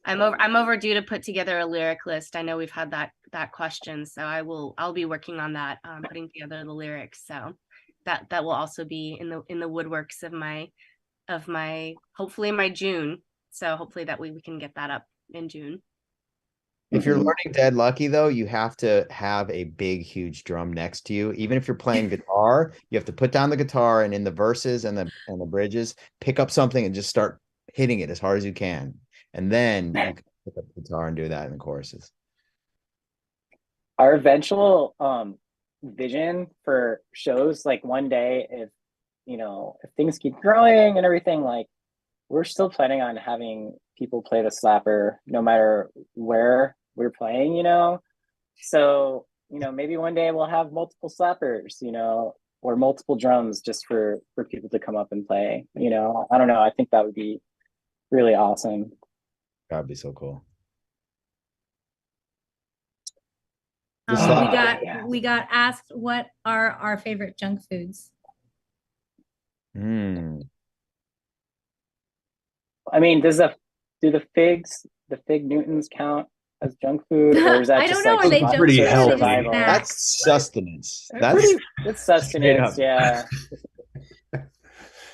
I'm overdue to put together a lyric list. I know we've had that question, so I'll be working on that, putting together the lyrics. So that will also be in the woodworks of my hopefully my June. So hopefully that we can get that up in June. If you're learning Dead Lucky though, you have to have a big, huge drum next to you. Even if you're playing guitar, you have to put down the guitar and in the verses and the bridges, pick up something and just start hitting it as hard as you can. And then you can pick up the guitar and do that in the choruses. Our eventual vision for shows, like one day, if things keep growing and everything, like we're still planning on having people play the slapper no matter where we're playing, So, maybe one day we'll have multiple slappers, or multiple drums just for people to come up and play. I don't know. I think that would be really awesome. That'd be so cool. We got asked what are our favorite junk foods. Mm. I mean, do the fig Newtons count as junk food, or is that I just don't know, are they junk pretty food? healthy. survival? That's sustenance. It's sustenance, yeah.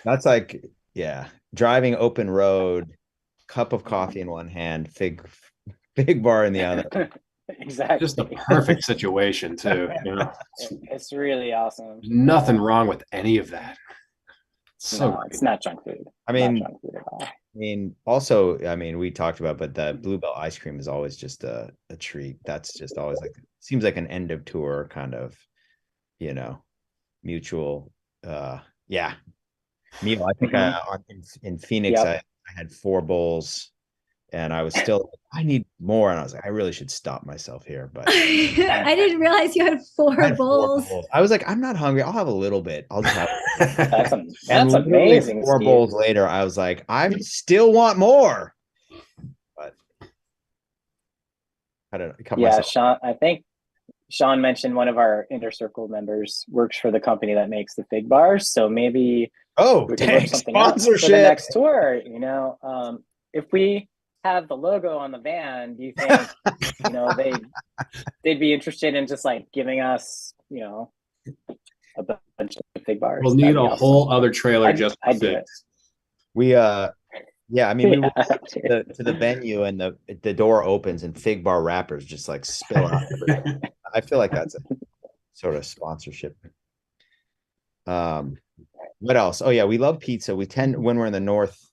That's like, yeah, driving open road, cup of coffee in one hand, fig bar in the other. Exactly. Just the perfect situation too. It's really awesome. There's nothing wrong with any of that. It's not junk food. I mean, not junk food at all. Also, we talked about, but the Bluebell ice cream is always just a treat. That's just always seems like an end of tour kind of, mutual, meal. I think in Phoenix, I had 4 bowls. And I was still, I need more. And I was like, I really should stop myself here. But I didn't realize you had 4 bowls. I was like, I'm not hungry. I'll have a little bit. I'll just have That's amazing. 4 bowls later, I was like, I still want more. But I don't know. Myself. Sean, I think Sean mentioned one of our inner circle members works for the company that makes the fig bars. So maybe we can work something sponsorship for the next tour. If we have the logo on the van, do you think they'd be interested in just like giving us a bunch of fig bars? We'll need a whole other trailer just for figs. We we went to the venue and the door opens and fig bar wrappers just like spill out everywhere. I feel like that's a sort of sponsorship. What else? Oh yeah, we love pizza. We tend, when we're in the north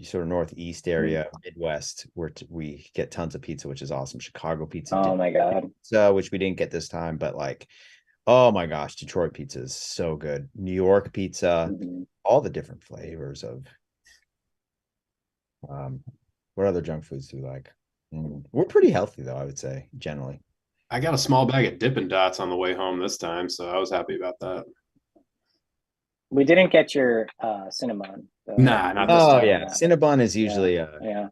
sort of northeast area, Midwest, where we get tons of pizza, which is awesome. Chicago pizza. Oh my god. Which we didn't get this time, but like, oh my gosh, Detroit pizza is so good. New York pizza, all the different flavors of. What other junk foods do we like? We're pretty healthy though, I would say, generally. I got a small bag of Dippin' Dots on the way home this time, so I was happy about that. We didn't get your Cinnabon. Nah, not this Oh time. yeah, Cinnabon is usually Yeah.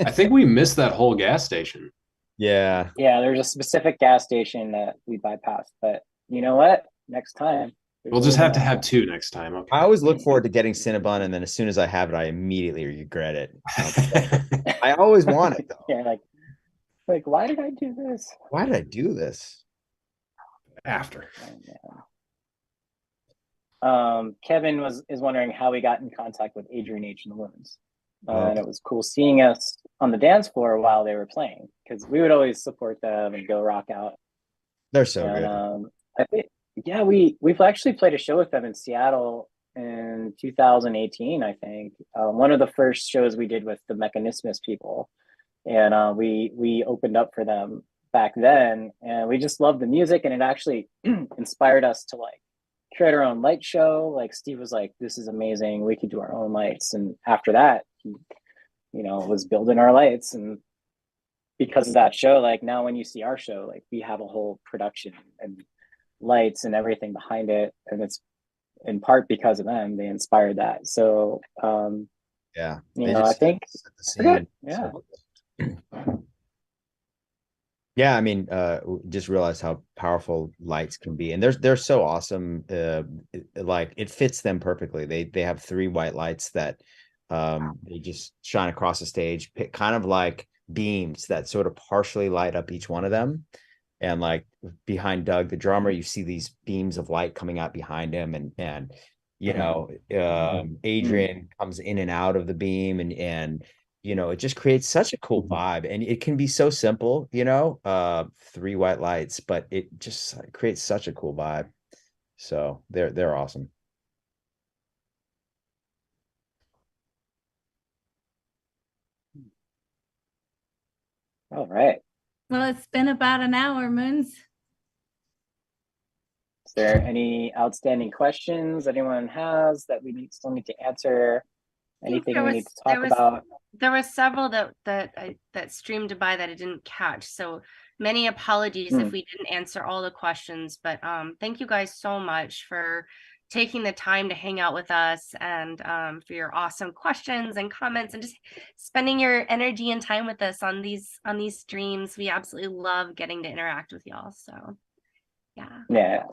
I think we missed that whole gas station. yeah. Yeah, there's a specific gas station that we bypassed, but you know what? Next time. We'll just have to have two next time. Okay. I always look forward to getting Cinnabon, and then as soon as I have it, I immediately regret it. I always want it though. Yeah, like why did I do this? Why did I do this? After. Kevin is wondering how we got in contact with Adrian H and the Loons. And it was cool seeing us on the dance floor while they were playing, because we would always support them and go rock out. They're so And good. I think we've actually played a show with them in Seattle in 2018, I think. One of the first shows we did with the Mechanismus people, and we opened up for them back then, and we just loved the music, and it actually inspired us to like create our own light show. Like Steve was like, "This is amazing. We could do our own lights." And after that, he, was building our lights, and because of that show, like now when you see our show, like we have a whole production and lights and everything behind it, and it's in part because of them. They inspired that. So Yeah, I think set the scene. yeah. Yeah, I mean, just realized how powerful lights can be, and they're so awesome. Like it fits them perfectly. They have 3 white lights that they just shine across the stage, kind of like beams that sort of partially light up each one of them. And like behind Doug, the drummer, you see these beams of light coming out behind him, and Adrian comes in and out of the beam, and it just creates such a cool vibe, and it can be so simple, 3 white lights, but it just creates such a cool vibe. So they're awesome. All right. Well, it's been about an hour, Moons. Is there any outstanding questions anyone has that we still need to answer? Anything we need to talk about? There were several that streamed by that I didn't catch. So many apologies if we didn't answer all the questions, but thank you guys so much for taking the time to hang out with us, and for your awesome questions and comments, and just spending your energy and time with us on these streams. We absolutely love getting to interact with y'all. So yeah. Yes.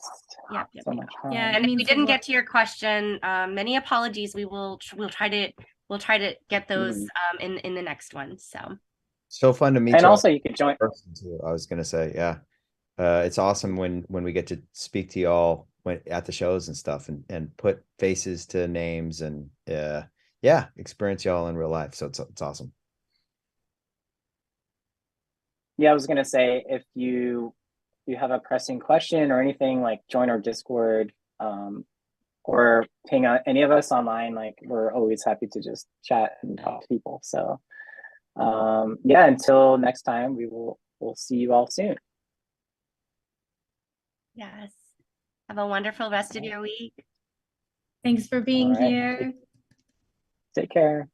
Yep. So much fun. Yeah, And if we didn't get to your question, many apologies. We'll try to get those in the next one. So fun to meet and you. Also you could join person too. I was gonna say, yeah. It's awesome when we get to speak to y'all at the shows and stuff, and put faces to names, and experience y'all in real life. So it's awesome. Yeah, I was gonna say, if you have a pressing question or anything, like join our Discord, or ping any of us online. Like we're always happy to just chat and talk to people. So until next time, we'll see you all soon. yes, have a wonderful rest of your week. Thanks for being here. Take care.